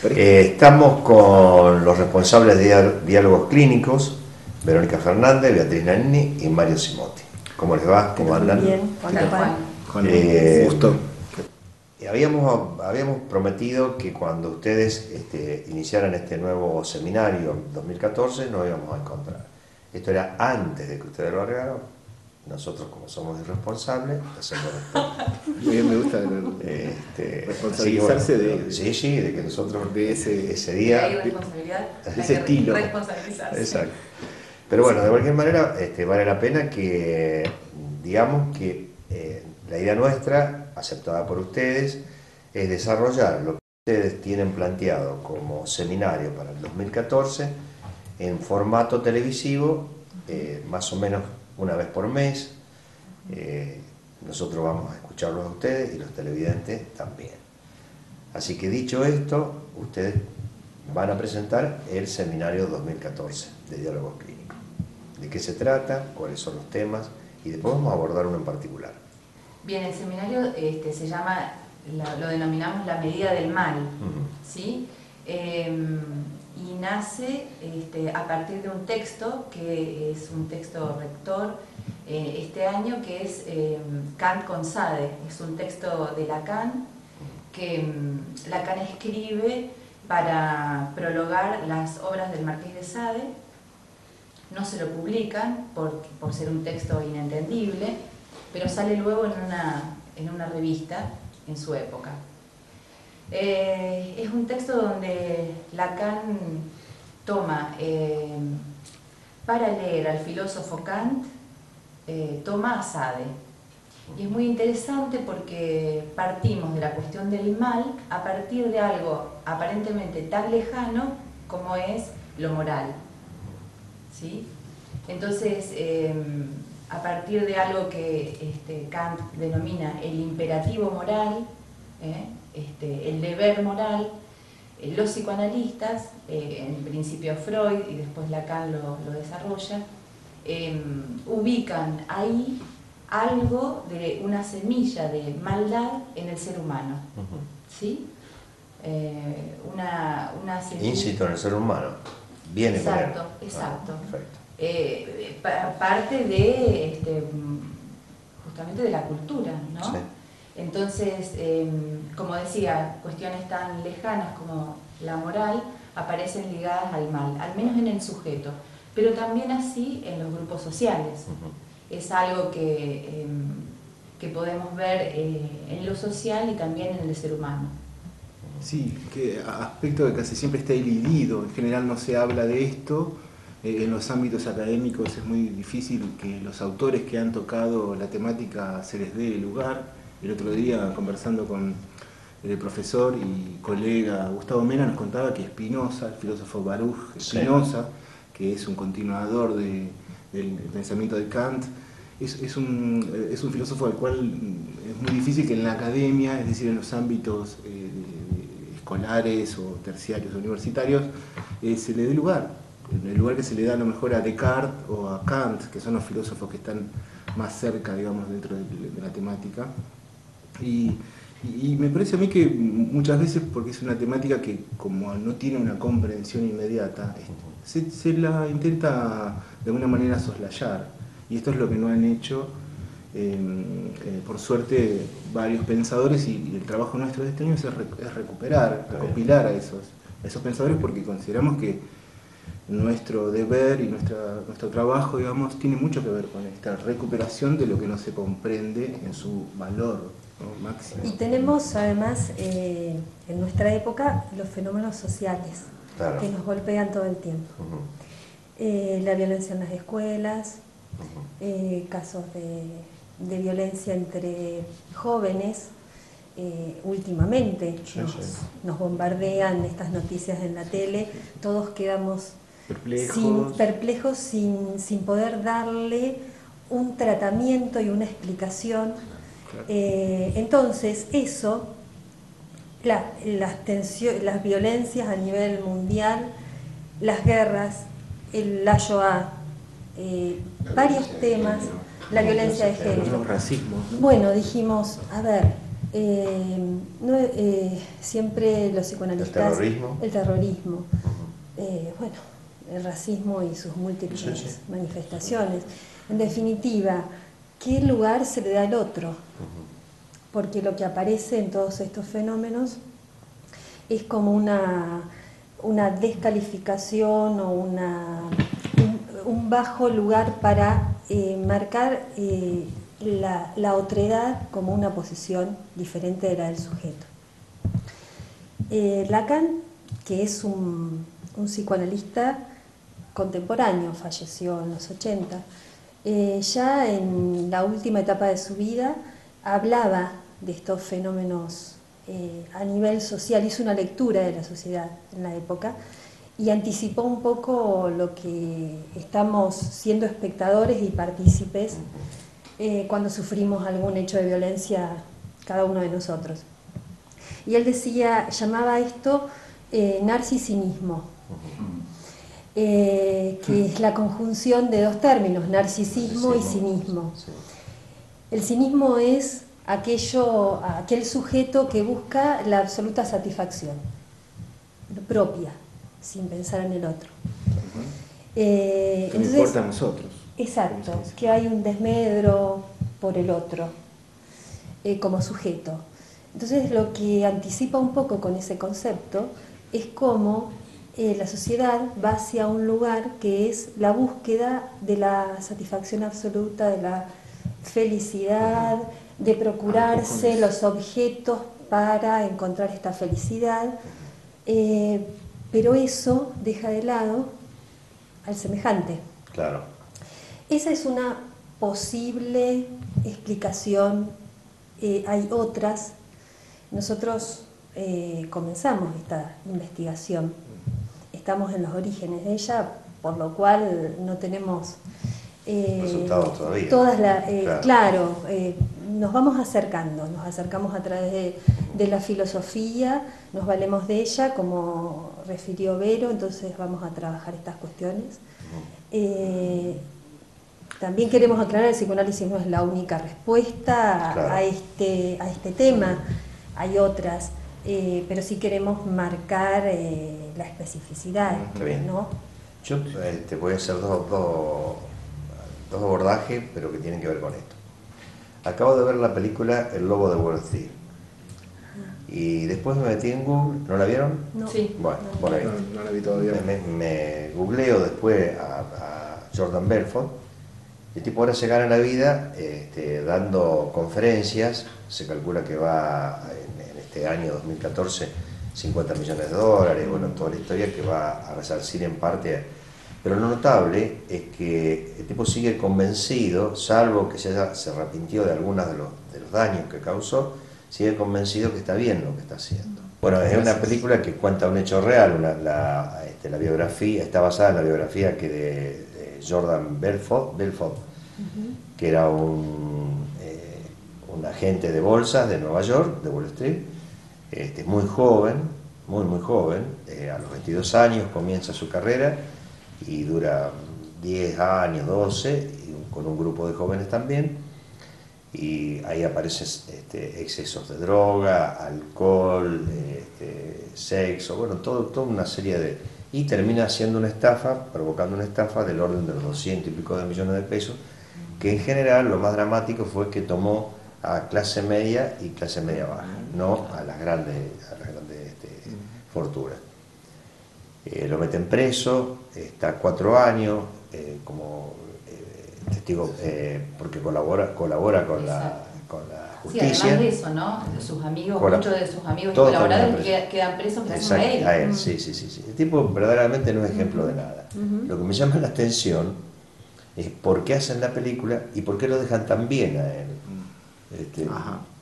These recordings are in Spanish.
Estamos con los responsables de diálogos clínicos, Verónica Fernández, Beatriz Nannini y Mario Simotti. ¿Cómo les va? ¿Cómo andan? Bien, hola Juan. Gusto. Habíamos prometido que cuando ustedes iniciaran este nuevo seminario en 2014 nos íbamos a encontrar. Esto era antes de que ustedes lo agregaron. Nosotros, como somos irresponsables, hacemos esto. Me gusta responsabilizarse de que nosotros de ese día... Hay responsabilidad, de ese estilo. Responsabilizarse. Exacto. Pero bueno, de cualquier manera, vale la pena que digamos que la idea nuestra, aceptada por ustedes, es desarrollar lo que ustedes tienen planteado como seminario para el 2014 en formato televisivo, más o menos una vez por mes. Nosotros vamos a escucharlos a ustedes y los televidentes también. Así que dicho esto, ustedes van a presentar el seminario 2014 de diálogos clínicos. ¿De qué se trata? ¿Cuáles son los temas? Y después vamos a abordar uno en particular. Bien, el seminario se llama, lo denominamos la medida del mal, ¿sí? Y nace a partir de un texto que es un texto rector este año, que es Kant con Sade. Es un texto de Lacan que Lacan escribe para prologar las obras del Marqués de Sade. No se lo publican por ser un texto inentendible, pero sale luego en una revista en su época. Es un texto donde Lacan toma, para leer al filósofo Kant, toma a Sade. Y es muy interesante porque partimos de la cuestión del mal a partir de algo aparentemente tan lejano como es lo moral, ¿sí? Entonces, a partir de algo que Kant denomina el imperativo moral, el deber moral, los psicoanalistas, en principio Freud y después Lacan lo desarrolla, ubican ahí algo de una semilla de maldad en el ser humano, ¿sí? Una semilla... Íncito en el ser humano. Viene con él. Exacto. Perfecto. Parte de justamente de la cultura, ¿no? Sí. Entonces, como decía, cuestiones tan lejanas como la moral aparecen ligadas al mal, al menos en el sujeto, pero también así en los grupos sociales. Es algo que podemos ver en lo social y también en el ser humano. Sí, que aspecto que casi siempre está elidido, en general no se habla de esto. En los ámbitos académicos es muy difícil que los autores que han tocado la temática se les dé lugar. El otro día, conversando con el profesor y colega Gustavo Mena, nos contaba que Spinoza, el filósofo Baruch Spinoza, que es un continuador del pensamiento de Kant, es un filósofo al cual es muy difícil que en la academia, es decir, en los ámbitos escolares o terciarios o universitarios, se le dé lugar. El lugar que se le da a lo mejor a Descartes o a Kant, que son los filósofos que están más cerca, digamos, dentro de la temática. Y me parece a mí que muchas veces, porque es una temática que como no tiene una comprensión inmediata, se la intenta de alguna manera soslayar. Y esto es lo que no han hecho, por suerte, varios pensadores, y el trabajo nuestro de este año es recuperar, recopilar a esos pensadores, porque consideramos que nuestro deber y nuestro trabajo, digamos, tiene mucho que ver con esta recuperación de lo que no se comprende en su valor, ¿no?, máximo. Y tenemos además en nuestra época los fenómenos sociales, claro, que nos golpean todo el tiempo. La violencia en las escuelas, casos de violencia entre jóvenes. Últimamente nos bombardean estas noticias en la tele, todos quedamos perplejos sin poder darle un tratamiento y una explicación. Claro. Entonces eso, las violencias a nivel mundial, las guerras, la Shoah, varios temas, la violencia de género. Racismo, ¿no? Bueno, dijimos, a ver, Siempre los psicoanalistas... El terrorismo. Bueno, el racismo y sus múltiples manifestaciones. En definitiva, ¿qué lugar se le da al otro? Porque lo que aparece en todos estos fenómenos es como una descalificación o un bajo lugar para marcar la otredad como una posición diferente de la del sujeto. Lacan, que es un psicoanalista contemporáneo, falleció en los 80, ya en la última etapa de su vida hablaba de estos fenómenos a nivel social, hizo una lectura de la sociedad en la época y anticipó un poco lo que estamos siendo espectadores y partícipes cuando sufrimos algún hecho de violencia cada uno de nosotros. Y él decía, llamaba esto narcisismo, que es la conjunción de dos términos, narcisismo y cinismo. El cinismo es aquel sujeto que busca la absoluta satisfacción propia, sin pensar en el otro. Que no importa a nosotros. Exacto, que hay un desmedro por el otro como sujeto. Entonces lo que anticipa un poco con ese concepto es cómo la sociedad va hacia un lugar que es la búsqueda de la satisfacción absoluta, de la felicidad, de procurarse los objetos para encontrar esta felicidad, pero eso deja de lado al semejante. Claro. Esa es una posible explicación, hay otras. Nosotros comenzamos esta investigación, estamos en los orígenes de ella, por lo cual no tenemos resultados todavía. Claro, nos vamos nos acercamos a través de la filosofía, nos valemos de ella, como refirió Vero, entonces vamos a trabajar estas cuestiones. También queremos aclarar, el psicoanálisis no es la única respuesta a este tema, hay otras, pero sí queremos marcar la especificidad, ¿no? Yo voy a hacer dos abordajes, pero que tienen que ver con esto. Acabo de ver la película El Lobo de Wall Street. Y después me metí en Google. ¿No la vieron? No. Sí. Bueno, por ahí. No la vi todavía. Me googleo después a Jordan Belfort. El tipo ahora se gana la vida dando conferencias. Se calcula que va en este año 2014 $50 millones. Bueno, toda la historia que va a resarcir en parte. Pero lo notable es que el tipo sigue convencido, salvo que se arrepintió de algunos de los daños que causó, sigue convencido que está bien lo que está haciendo. Bueno, es una película que cuenta un hecho real, la biografía, está basada en la biografía de Jordan Belfort, que era un agente de bolsas de Nueva York, de Wall Street, muy joven, muy joven, a los 22 años comienza su carrera y dura 10 años, 12, con un grupo de jóvenes también, y ahí aparecen excesos de droga, alcohol, sexo, bueno, toda una serie de... y termina haciendo una estafa, provocando una estafa del orden de los 200 y pico de millones de pesos, que en general lo más dramático fue que tomó a clase media y clase media baja, no a las grandes fortunas. Lo meten preso, está 4 años como testigo, porque colabora con la justicia. Sí, además de eso, ¿no? Sus amigos, muchos de sus amigos y colaboradores quedan presos gracias a él. Sí. El tipo verdaderamente no es ejemplo de nada. Lo que me llama la atención es por qué hacen la película y por qué lo dejan tan bien a él.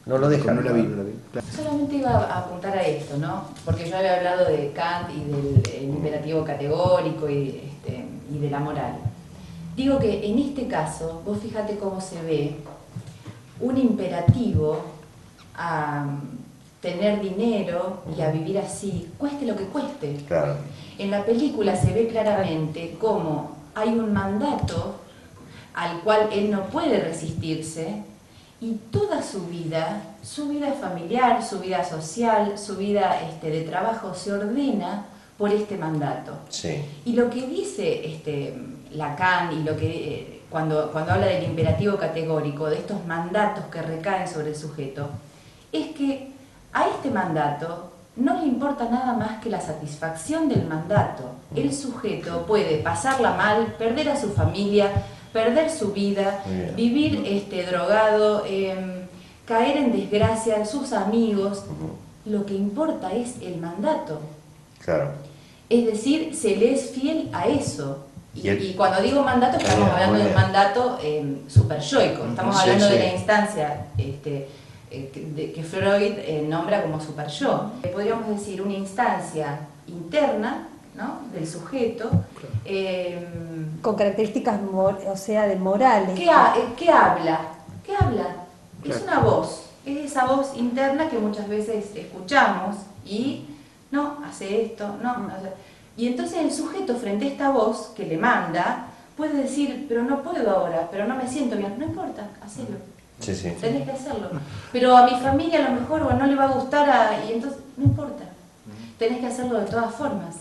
No lo dejan. No la vi. Solamente iba a apuntar a esto, ¿no? Porque yo había hablado de Kant y del imperativo categórico y de la moral. Digo que en este caso, vos fíjate cómo se ve un imperativo a tener dinero y a vivir así, cueste lo que cueste. Claro. En la película se ve claramente cómo hay un mandato al cual él no puede resistirse y toda su vida familiar, su vida social, su vida de trabajo se ordena por este mandato. Sí. Y lo que dice Lacan, y lo que cuando habla del imperativo categórico, de estos mandatos que recaen sobre el sujeto, es que a este mandato no le importa nada más que la satisfacción del mandato. El sujeto puede pasarla mal, perder a su familia, perder su vida, vivir drogado, caer en desgracia, sus amigos. Lo que importa es el mandato. Claro. Es decir, se le es fiel a eso. Y cuando digo mandato, estamos hablando de un mandato superyoico. Estamos hablando de la instancia que Freud nombra como superyo. Podríamos decir una instancia interna, ¿no?, del sujeto. Con características, de morales. ¿Qué habla? ¿Qué habla? Es una voz. Es esa voz interna que muchas veces escuchamos y no, hace esto, no, hace... Y entonces el sujeto frente a esta voz que le manda puede decir, pero no puedo ahora, pero no me siento bien. No importa, hacelo. Sí, sí. Tenés que hacerlo. Pero a mi familia a lo mejor no le va a gustar y entonces no importa. Tenés que hacerlo de todas formas.